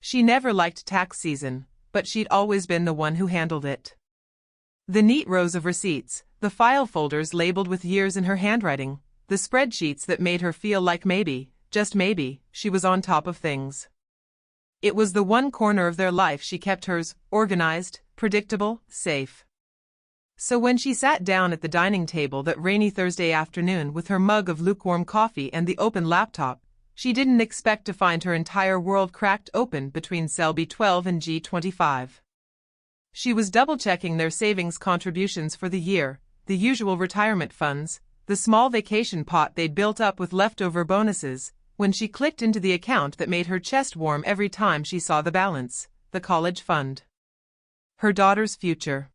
She never liked tax season, but she'd always been the one who handled it. The neat rows of receipts, the file folders labeled with years in her handwriting, the spreadsheets that made her feel like maybe, just maybe, she was on top of things. It was the one corner of their life she kept hers, organized, predictable, safe. So when she sat down at the dining table that rainy Thursday afternoon with her mug of lukewarm coffee and the open laptop, she didn't expect to find her entire world cracked open between cell B12 and G25. She was double-checking their savings contributions for the year, the usual retirement funds, the small vacation pot they'd built up with leftover bonuses, when she clicked into the account that made her chest warm every time she saw the balance, the college fund. Her daughter's future.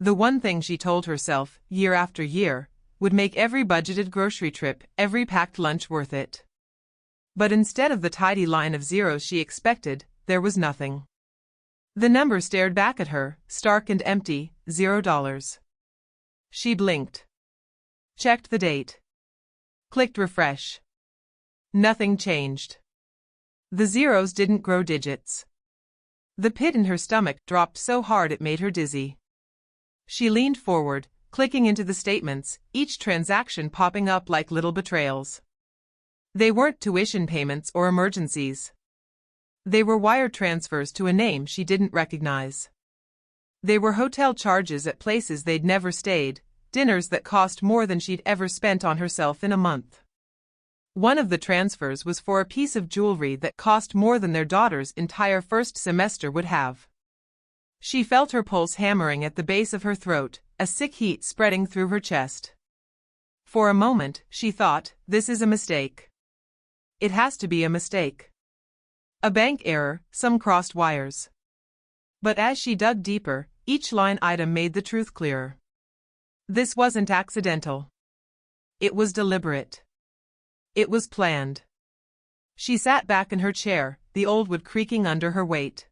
The one thing she told herself, year after year, would make every budgeted grocery trip, every packed lunch worth it. But instead of the tidy line of zeros she expected, there was nothing. The number stared back at her, stark and empty, $0. She blinked. Checked the date. Clicked refresh. Nothing changed. The zeros didn't grow digits. The pit in her stomach dropped so hard it made her dizzy. She leaned forward, clicking into the statements, each transaction popping up like little betrayals. They weren't tuition payments or emergencies. They were wire transfers to a name she didn't recognize. They were hotel charges at places they'd never stayed, dinners that cost more than she'd ever spent on herself in a month. One of the transfers was for a piece of jewelry that cost more than their daughter's entire first semester would have. She felt her pulse hammering at the base of her throat, a sick heat spreading through her chest. For a moment, she thought, this is a mistake. It has to be a mistake. A bank error, some crossed wires. But as she dug deeper, each line item made the truth clearer. This wasn't accidental. It was deliberate. It was planned. She sat back in her chair, the old wood creaking under her weight.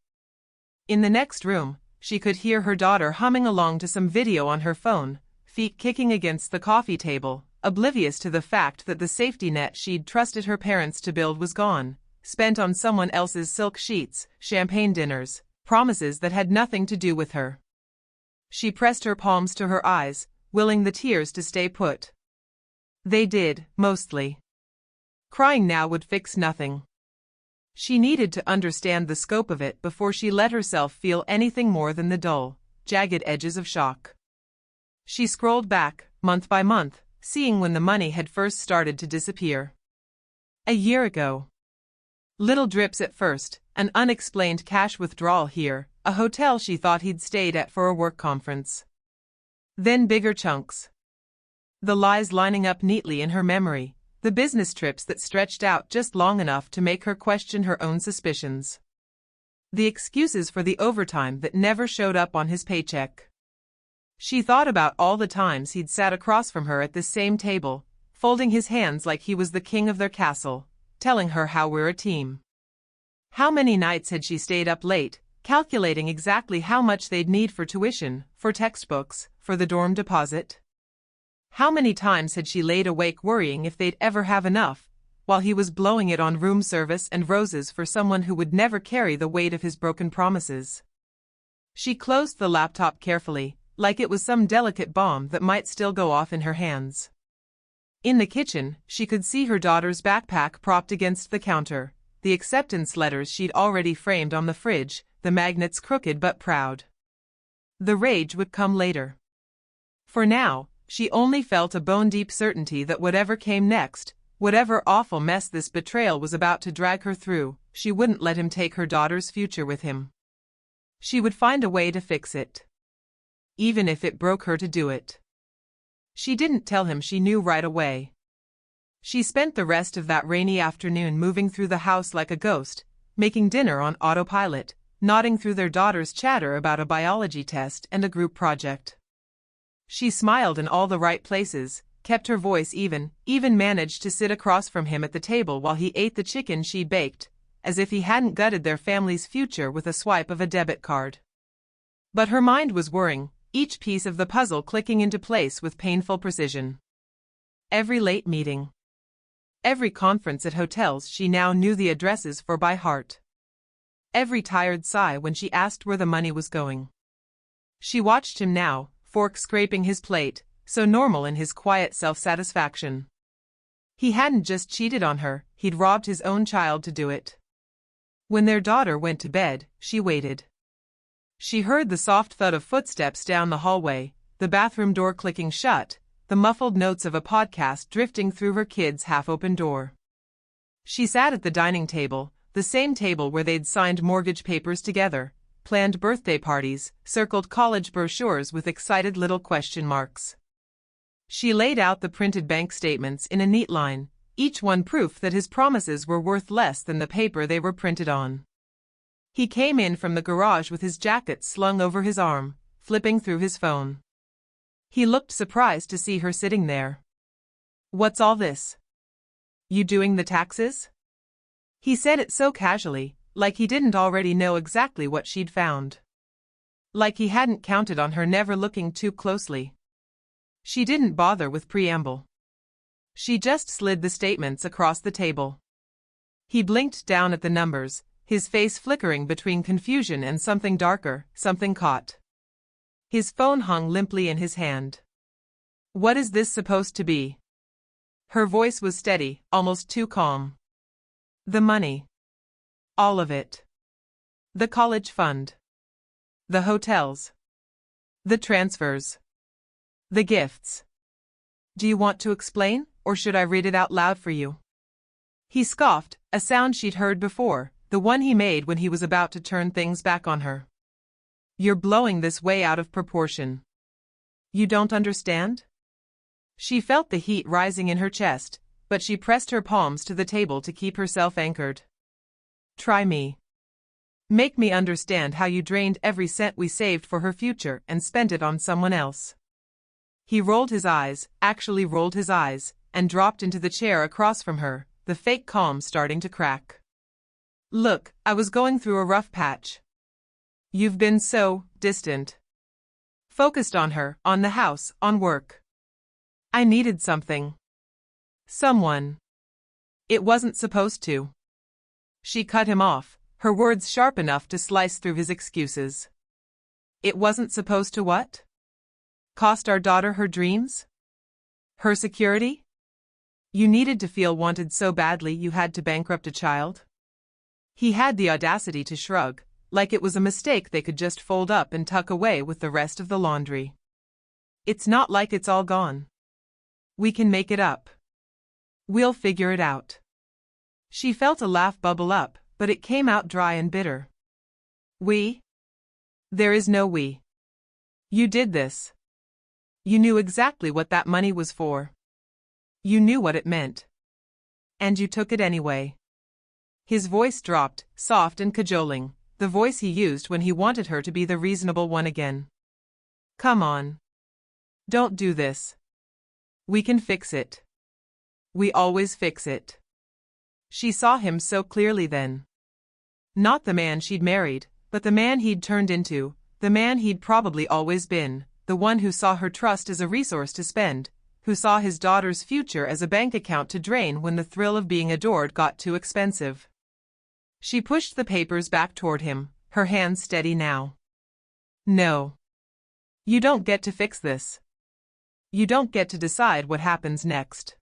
In the next room, she could hear her daughter humming along to some video on her phone, feet kicking against the coffee table, oblivious to the fact that the safety net she'd trusted her parents to build was gone, spent on someone else's silk sheets, champagne dinners, promises that had nothing to do with her. She pressed her palms to her eyes, willing the tears to stay put. They did, mostly. Crying now would fix nothing. She needed to understand the scope of it before she let herself feel anything more than the dull, jagged edges of shock. She scrolled back, month by month, seeing when the money had first started to disappear. A year ago. Little drips at first, an unexplained cash withdrawal here, a hotel she thought he'd stayed at for a work conference. Then bigger chunks. The lies lining up neatly in her memory, the business trips that stretched out just long enough to make her question her own suspicions. The excuses for the overtime that never showed up on his paycheck. She thought about all the times he'd sat across from her at this same table, folding his hands like he was the king of their castle, telling her how we're a team. How many nights had she stayed up late, calculating exactly how much they'd need for tuition, for textbooks, for the dorm deposit? How many times had she laid awake worrying if they'd ever have enough, while he was blowing it on room service and roses for someone who would never carry the weight of his broken promises? She closed the laptop carefully, like it was some delicate bomb that might still go off in her hands. In the kitchen, she could see her daughter's backpack propped against the counter, the acceptance letters she'd already framed on the fridge, the magnets crooked but proud. The rage would come later. For now, she only felt a bone-deep certainty that whatever came next, whatever awful mess this betrayal was about to drag her through, she wouldn't let him take her daughter's future with him. She would find a way to fix it. Even if it broke her to do it. She didn't tell him she knew right away. She spent the rest of that rainy afternoon moving through the house like a ghost, making dinner on autopilot, nodding through their daughter's chatter about a biology test and a group project. She smiled in all the right places, kept her voice even managed to sit across from him at the table while he ate the chicken she baked, as if he hadn't gutted their family's future with a swipe of a debit card. But her mind was whirring, each piece of the puzzle clicking into place with painful precision. Every late meeting. Every conference at hotels she now knew the addresses for by heart. every tired sigh when she asked where the money was going. She watched him now, fork scraping his plate, so normal in his quiet self-satisfaction. He hadn't just cheated on her, he'd robbed his own child to do it. When their daughter went to bed, she waited. She heard the soft thud of footsteps down the hallway, the bathroom door clicking shut, the muffled notes of a podcast drifting through her kid's half-open door. She sat at the dining table, the same table where they'd signed mortgage papers together, planned birthday parties, circled college brochures with excited little question marks. She laid out the printed bank statements in a neat line, each one proof that his promises were worth less than the paper they were printed on. He came in from the garage with his jacket slung over his arm, flipping through his phone. He looked surprised to see her sitting there. "What's all this? You doing the taxes?" He said it so casually, like he didn't already know exactly what she'd found. Like he hadn't counted on her never looking too closely. She didn't bother with preamble. She just slid the statements across the table. He blinked down at the numbers, his face flickering between confusion and something darker, something caught. His phone hung limply in his hand. "What is this supposed to be?" Her voice was steady, almost too calm. "The money. All of it. The college fund. The hotels. The transfers. The gifts. Do you want to explain, or should I read it out loud for you?" He scoffed, a sound she'd heard before, the one he made when he was about to turn things back on her. "You're blowing this way out of proportion. You don't understand?" She felt the heat rising in her chest, but she pressed her palms to the table to keep herself anchored. "Try me. Make me understand how you drained every cent we saved for her future and spent it on someone else." He rolled his eyes, actually rolled his eyes, and dropped into the chair across from her, the fake calm starting to crack. "Look, I was going through a rough patch. You've been so distant. Focused on her, on the house, on work. I needed something. Someone. It wasn't supposed to." She cut him off, her words sharp enough to slice through his excuses. "It wasn't supposed to what? Cost our daughter her dreams? Her security? You needed to feel wanted so badly you had to bankrupt a child?" He had the audacity to shrug, like it was a mistake they could just fold up and tuck away with the rest of the laundry. "It's not like it's all gone. We can make it up. We'll figure it out." She felt a laugh bubble up, but it came out dry and bitter. "We? There is no we. You did this. You knew exactly what that money was for. You knew what it meant. And you took it anyway." His voice dropped, soft and cajoling, the voice he used when he wanted her to be the reasonable one again. "Come on. Don't do this. We can fix it. We always fix it." She saw him so clearly then. Not the man she'd married, but the man he'd turned into, the man he'd probably always been, the one who saw her trust as a resource to spend, who saw his daughter's future as a bank account to drain when the thrill of being adored got too expensive. She pushed the papers back toward him, her hands steady now. "No. You don't get to fix this. You don't get to decide what happens next."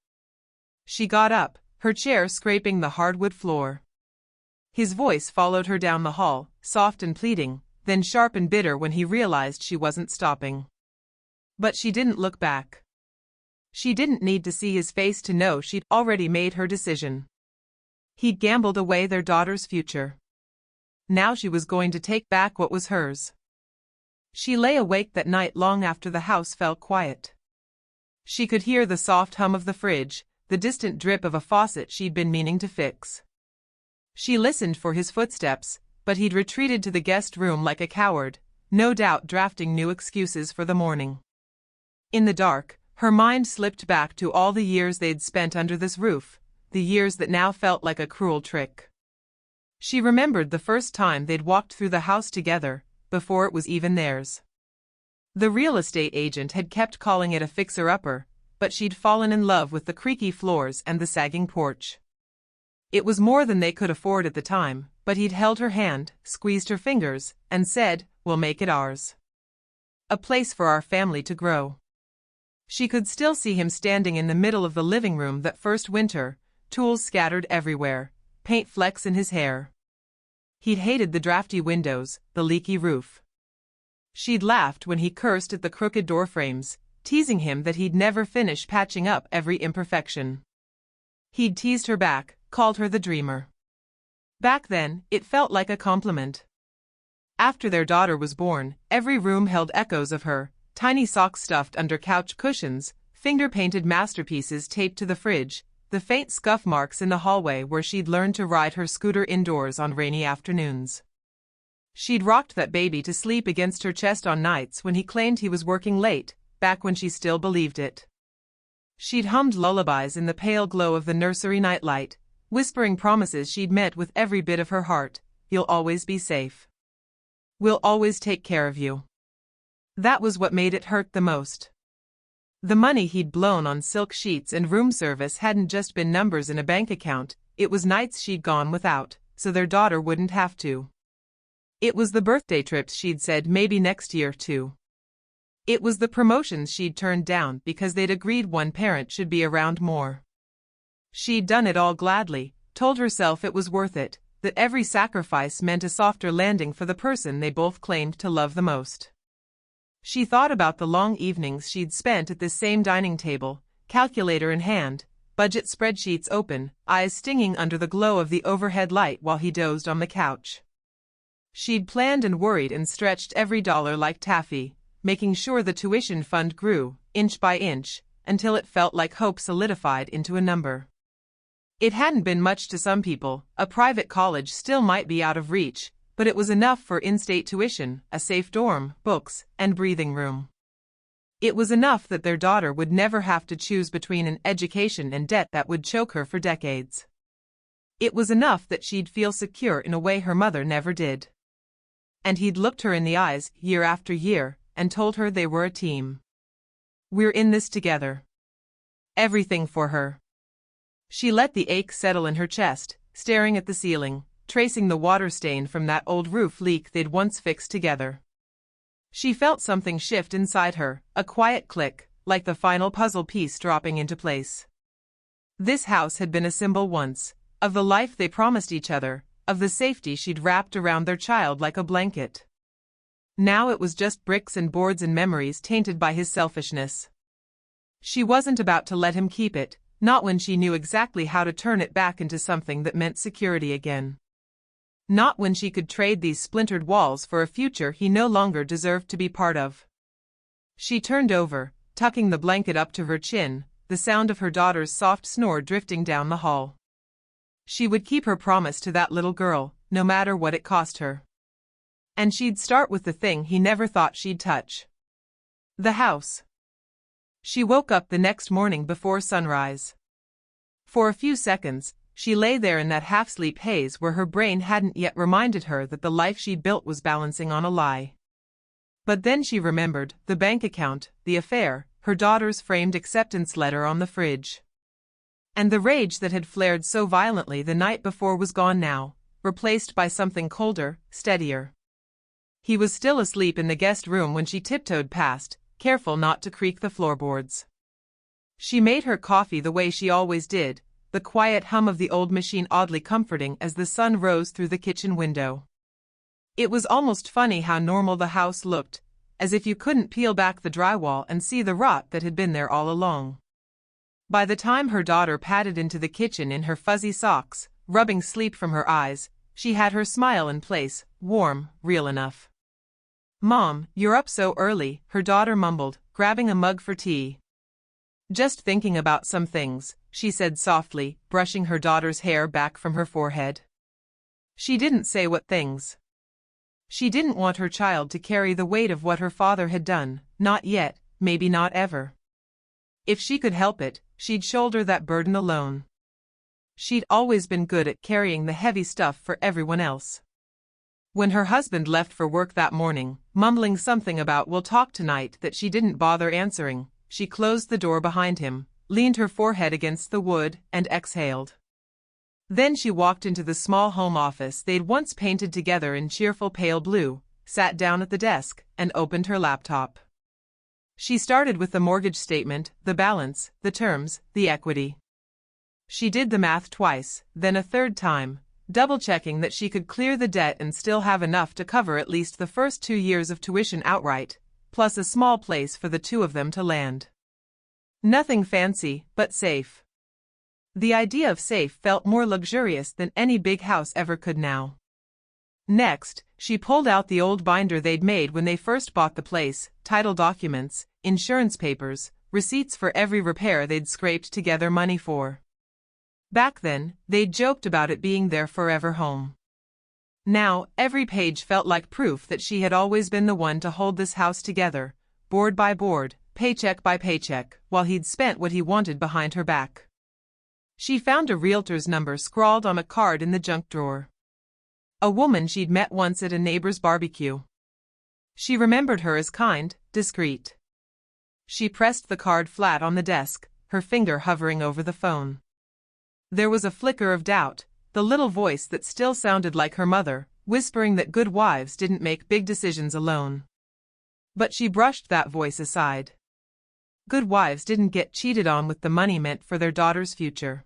She got up, her chair scraping the hardwood floor. His voice followed her down the hall, soft and pleading, then sharp and bitter when he realized she wasn't stopping. But she didn't look back. She didn't need to see his face to know she'd already made her decision. He'd gambled away their daughter's future. Now she was going to take back what was hers. She lay awake that night long after the house fell quiet. She could hear the soft hum of the fridge, the distant drip of a faucet she'd been meaning to fix. She listened for his footsteps, but he'd retreated to the guest room like a coward, no doubt drafting new excuses for the morning. In the dark, her mind slipped back to all the years they'd spent under this roof, the years that now felt like a cruel trick. She remembered the first time they'd walked through the house together, before it was even theirs. The real estate agent had kept calling it a fixer-upper, but she'd fallen in love with the creaky floors and the sagging porch. It was more than they could afford at the time, but he'd held her hand, squeezed her fingers, and said, "We'll make it ours. A place for our family to grow." She could still see him standing in the middle of the living room that first winter, tools scattered everywhere, paint flecks in his hair. He'd hated the drafty windows, the leaky roof. She'd laughed when he cursed at the crooked door frames, teasing him that he'd never finish patching up every imperfection. He'd teased her back, called her the dreamer. Back then, it felt like a compliment. After their daughter was born, every room held echoes of her, tiny socks stuffed under couch cushions, finger-painted masterpieces taped to the fridge, the faint scuff marks in the hallway where she'd learned to ride her scooter indoors on rainy afternoons. She'd rocked that baby to sleep against her chest on nights when he claimed he was working late, back when she still believed it. She'd hummed lullabies in the pale glow of the nursery nightlight, whispering promises she'd meant with every bit of her heart. "You'll always be safe. We'll always take care of you." That was what made it hurt the most. The money he'd blown on silk sheets and room service hadn't just been numbers in a bank account, it was nights she'd gone without, so their daughter wouldn't have to. It was the birthday trips she'd said maybe next year too. It was the promotions she'd turned down because they'd agreed one parent should be around more. She'd done it all gladly, told herself it was worth it, that every sacrifice meant a softer landing for the person they both claimed to love the most. She thought about the long evenings she'd spent at this same dining table, calculator in hand, budget spreadsheets open, eyes stinging under the glow of the overhead light while he dozed on the couch. She'd planned and worried and stretched every dollar like taffy, making sure the tuition fund grew, inch by inch, until it felt like hope solidified into a number. It hadn't been much to some people, a private college still might be out of reach, but it was enough for in-state tuition, a safe dorm, books, and breathing room. It was enough that their daughter would never have to choose between an education and debt that would choke her for decades. It was enough that she'd feel secure in a way her mother never did. And he'd looked her in the eyes, year after year, and told her they were a team. "We're in this together. Everything for her." She let the ache settle in her chest, staring at the ceiling, tracing the water stain from that old roof leak they'd once fixed together. She felt something shift inside her, a quiet click, like the final puzzle piece dropping into place. This house had been a symbol once, of the life they promised each other, of the safety she'd wrapped around their child like a blanket. Now it was just bricks and boards and memories tainted by his selfishness. She wasn't about to let him keep it, not when she knew exactly how to turn it back into something that meant security again. Not when she could trade these splintered walls for a future he no longer deserved to be part of. She turned over, tucking the blanket up to her chin, the sound of her daughter's soft snore drifting down the hall. She would keep her promise to that little girl, no matter what it cost her. And she'd start with the thing he never thought she'd touch. The house. She woke up the next morning before sunrise. For a few seconds, she lay there in that half-sleep haze where her brain hadn't yet reminded her that the life she'd built was balancing on a lie. But then she remembered the bank account, the affair, her daughter's framed acceptance letter on the fridge. And the rage that had flared so violently the night before was gone now, replaced by something colder, steadier. He was still asleep in the guest room when she tiptoed past, careful not to creak the floorboards. She made her coffee the way she always did, the quiet hum of the old machine oddly comforting as the sun rose through the kitchen window. It was almost funny how normal the house looked, as if you couldn't peel back the drywall and see the rot that had been there all along. By the time her daughter padded into the kitchen in her fuzzy socks, rubbing sleep from her eyes, she had her smile in place, warm, real enough. "Mom, you're up so early," her daughter mumbled, grabbing a mug for tea. "Just thinking about some things," she said softly, brushing her daughter's hair back from her forehead. She didn't say what things. She didn't want her child to carry the weight of what her father had done, not yet, maybe not ever. If she could help it, she'd shoulder that burden alone. She'd always been good at carrying the heavy stuff for everyone else. When her husband left for work that morning, mumbling something about "we'll talk tonight" that she didn't bother answering, she closed the door behind him, leaned her forehead against the wood, and exhaled. Then she walked into the small home office they'd once painted together in cheerful pale blue, sat down at the desk, and opened her laptop. She started with the mortgage statement, the balance, the terms, the equity. She did the math twice, then a third time, double-checking that she could clear the debt and still have enough to cover at least the first 2 years of tuition outright, plus a small place for the two of them to land. Nothing fancy, but safe. The idea of safe felt more luxurious than any big house ever could now. Next, she pulled out the old binder they'd made when they first bought the place, title documents, insurance papers, receipts for every repair they'd scraped together money for. Back then, they'd joked about it being their forever home. Now, every page felt like proof that she had always been the one to hold this house together, board by board, paycheck by paycheck, while he'd spent what he wanted behind her back. She found a realtor's number scrawled on a card in the junk drawer. A woman she'd met once at a neighbor's barbecue. She remembered her as kind, discreet. She pressed the card flat on the desk, her finger hovering over the phone. There was a flicker of doubt, the little voice that still sounded like her mother, whispering that good wives didn't make big decisions alone. But she brushed that voice aside. Good wives didn't get cheated on with the money meant for their daughter's future.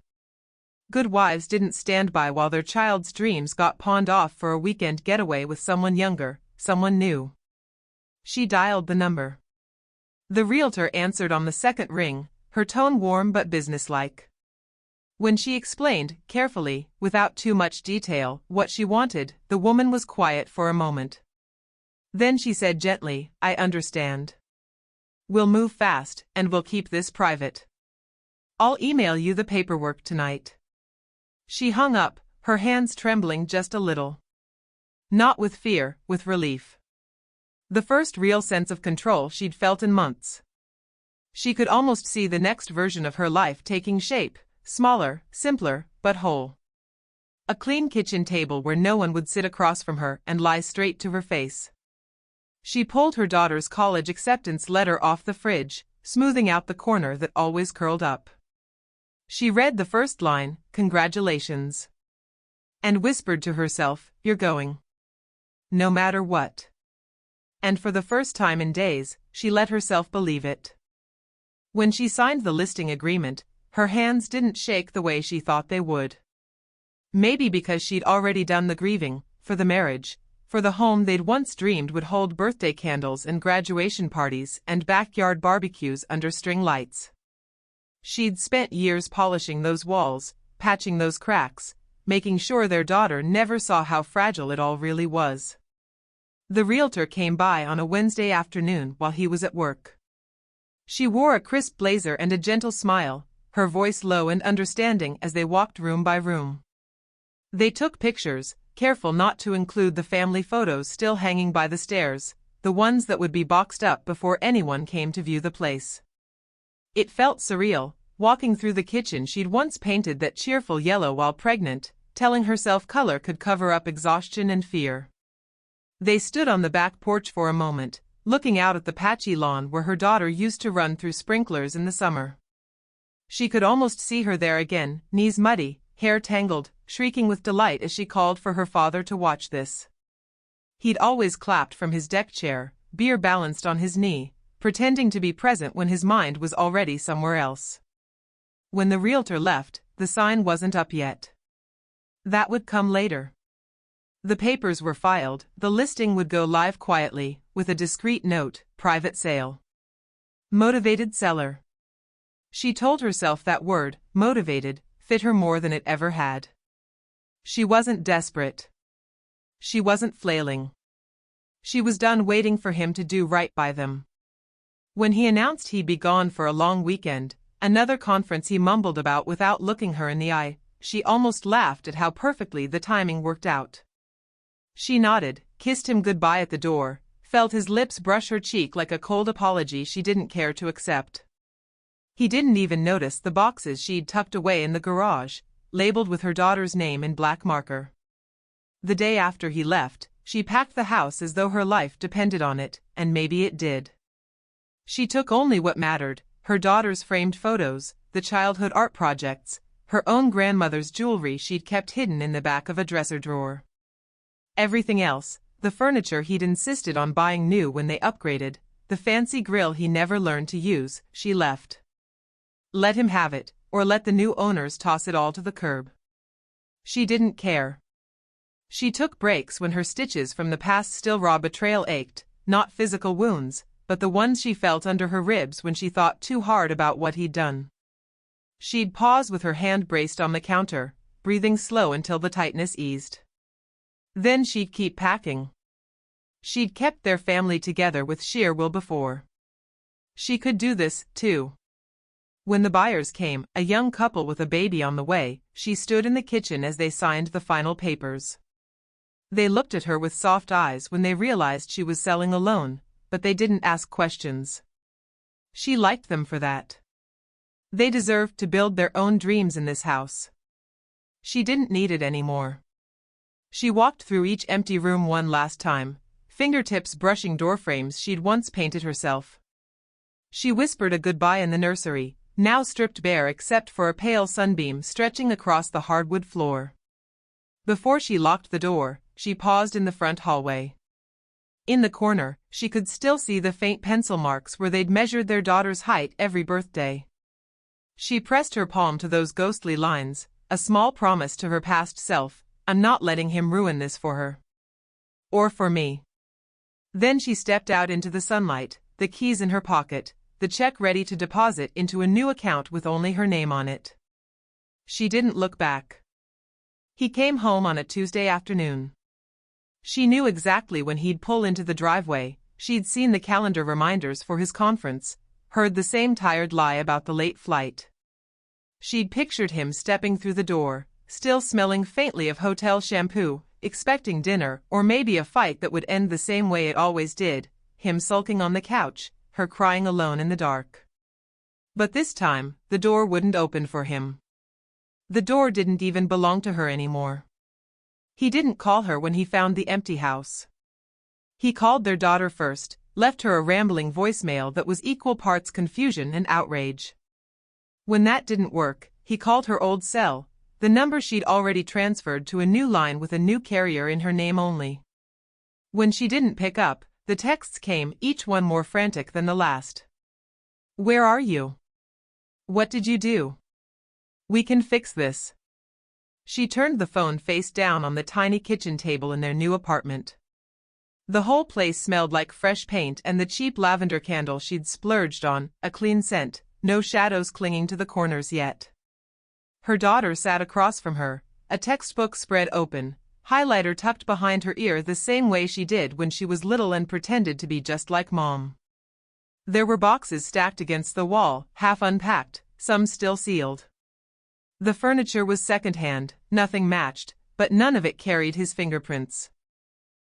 Good wives didn't stand by while their child's dreams got pawned off for a weekend getaway with someone younger, someone new. She dialed the number. The realtor answered on the second ring, her tone warm but businesslike. When she explained, carefully, without too much detail, what she wanted, the woman was quiet for a moment. Then she said gently, "I understand. We'll move fast, and we'll keep this private. I'll email you the paperwork tonight." She hung up, her hands trembling just a little. Not with fear, with relief. The first real sense of control she'd felt in months. She could almost see the next version of her life taking shape, smaller, simpler, but whole. A clean kitchen table where no one would sit across from her and lie straight to her face. She pulled her daughter's college acceptance letter off the fridge, smoothing out the corner that always curled up. She read the first line, "Congratulations," and whispered to herself, "You're going. No matter what." And for the first time in days, she let herself believe it. When she signed the listing agreement, her hands didn't shake the way she thought they would. Maybe because she'd already done the grieving, for the marriage, for the home they'd once dreamed would hold birthday candles and graduation parties and backyard barbecues under string lights. She'd spent years polishing those walls, patching those cracks, making sure their daughter never saw how fragile it all really was. The realtor came by on a Wednesday afternoon while he was at work. She wore a crisp blazer and a gentle smile, her voice low and understanding as they walked room by room. They took pictures, careful not to include the family photos still hanging by the stairs, the ones that would be boxed up before anyone came to view the place. It felt surreal, walking through the kitchen she'd once painted that cheerful yellow while pregnant, telling herself color could cover up exhaustion and fear. They stood on the back porch for a moment, looking out at the patchy lawn where her daughter used to run through sprinklers in the summer. She could almost see her there again, knees muddy, hair tangled, shrieking with delight as she called for her father to watch this. He'd always clapped from his deck chair, beer balanced on his knee, pretending to be present when his mind was already somewhere else. When the realtor left, the sign wasn't up yet. That would come later. The papers were filed, the listing would go live quietly, with a discreet note, "Private sale." Motivated seller. She told herself that word, motivated, fit her more than it ever had. She wasn't desperate. She wasn't flailing. She was done waiting for him to do right by them. When he announced he'd be gone for a long weekend, another conference he mumbled about without looking her in the eye, she almost laughed at how perfectly the timing worked out. She nodded, kissed him goodbye at the door, felt his lips brush her cheek like a cold apology she didn't care to accept. He didn't even notice the boxes she'd tucked away in the garage, labeled with her daughter's name in black marker. The day after he left, she packed the house as though her life depended on it, and maybe it did. She took only what mattered, her daughter's framed photos, the childhood art projects, her own grandmother's jewelry she'd kept hidden in the back of a dresser drawer. Everything else, the furniture he'd insisted on buying new when they upgraded, the fancy grill he never learned to use, she left. Let him have it, or let the new owners toss it all to the curb. She didn't care. She took breaks when her stitches from the past still raw betrayal ached, not physical wounds, but the ones she felt under her ribs when she thought too hard about what he'd done. She'd pause with her hand braced on the counter, breathing slow until the tightness eased. Then she'd keep packing. She'd kept their family together with sheer will before. She could do this, too. When the buyers came, a young couple with a baby on the way, she stood in the kitchen as they signed the final papers. They looked at her with soft eyes when they realized she was selling alone, but they didn't ask questions. She liked them for that. They deserved to build their own dreams in this house. She didn't need it anymore. She walked through each empty room one last time, fingertips brushing doorframes she'd once painted herself. She whispered a goodbye in the nursery, now stripped bare except for a pale sunbeam stretching across the hardwood floor. Before she locked the door, she paused in the front hallway. In the corner, she could still see the faint pencil marks where they'd measured their daughter's height every birthday. She pressed her palm to those ghostly lines, a small promise to her past self, "I'm not letting him ruin this for her. Or for me." Then she stepped out into the sunlight, the keys in her pocket, the check ready to deposit into a new account with only her name on it. She didn't look back. He came home on a Tuesday afternoon. She knew exactly when he'd pull into the driveway. She'd seen the calendar reminders for his conference, heard the same tired lie about the late flight. She'd pictured him stepping through the door, still smelling faintly of hotel shampoo, expecting dinner or maybe a fight that would end the same way it always did, him sulking on the couch, her crying alone in the dark. But this time, the door wouldn't open for him. The door didn't even belong to her anymore. He didn't call her when he found the empty house. He called their daughter first, left her a rambling voicemail that was equal parts confusion and outrage. When that didn't work, he called her old cell, the number she'd already transferred to a new line with a new carrier in her name only. When she didn't pick up, the texts came, each one more frantic than the last. "Where are you? What did you do? We can fix this." She turned the phone face down on the tiny kitchen table in their new apartment. The whole place smelled like fresh paint and the cheap lavender candle she'd splurged on, a clean scent, no shadows clinging to the corners yet. Her daughter sat across from her, a textbook spread open, highlighter tucked behind her ear the same way she did when she was little and pretended to be just like Mom. There were boxes stacked against the wall, half unpacked, some still sealed. The furniture was second-hand, nothing matched, but none of it carried his fingerprints.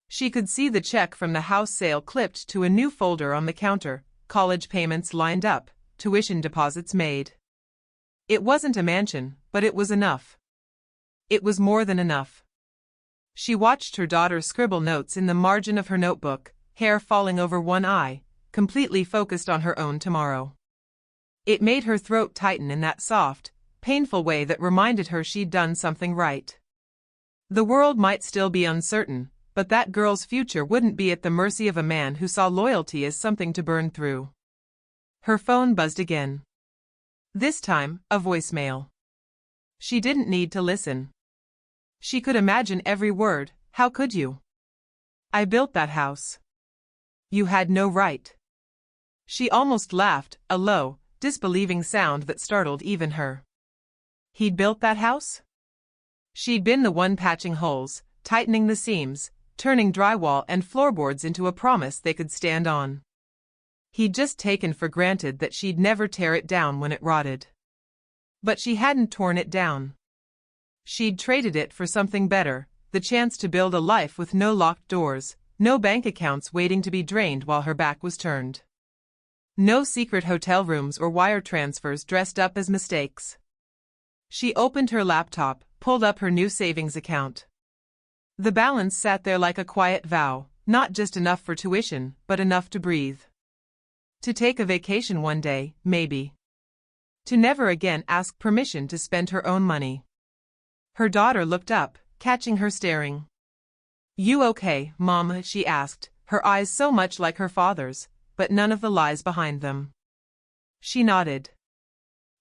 She could see the check from the house sale clipped to a new folder on the counter, college payments lined up, tuition deposits made. It wasn't a mansion, but it was enough. It was more than enough. She watched her daughter scribble notes in the margin of her notebook, hair falling over one eye, completely focused on her own tomorrow. It made her throat tighten in that soft, painful way that reminded her she'd done something right. The world might still be uncertain, but that girl's future wouldn't be at the mercy of a man who saw loyalty as something to burn through. Her phone buzzed again. This time, a voicemail. She didn't need to listen. She could imagine every word. "How could you? I built that house. You had no right." She almost laughed, a low, disbelieving sound that startled even her. He'd built that house? She'd been the one patching holes, tightening the seams, turning drywall and floorboards into a promise they could stand on. He'd just taken for granted that she'd never tear it down when it rotted. But she hadn't torn it down. She'd traded it for something better, the chance to build a life with no locked doors, no bank accounts waiting to be drained while her back was turned. No secret hotel rooms or wire transfers dressed up as mistakes. She opened her laptop, pulled up her new savings account. The balance sat there like a quiet vow, not just enough for tuition, but enough to breathe. To take a vacation one day, maybe. To never again ask permission to spend her own money. Her daughter looked up, catching her staring. "You okay, Mom?" she asked, her eyes so much like her father's, but none of the lies behind them. She nodded.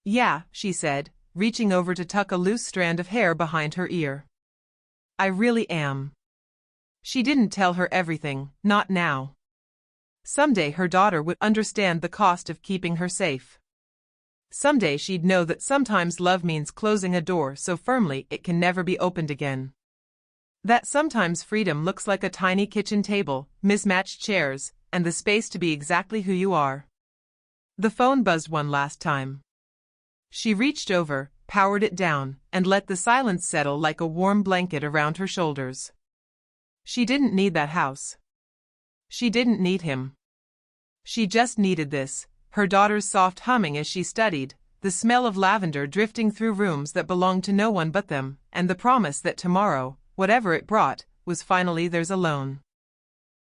"Yeah," she said, reaching over to tuck a loose strand of hair behind her ear. "I really am." She didn't tell her everything, not now. Someday her daughter would understand the cost of keeping her safe. Someday she'd know that sometimes love means closing a door so firmly it can never be opened again. That sometimes freedom looks like a tiny kitchen table, mismatched chairs, and the space to be exactly who you are. The phone buzzed one last time. She reached over, powered it down, and let the silence settle like a warm blanket around her shoulders. She didn't need that house. She didn't need him. She just needed this, her daughter's soft humming as she studied, the smell of lavender drifting through rooms that belonged to no one but them, and the promise that tomorrow, whatever it brought, was finally theirs alone.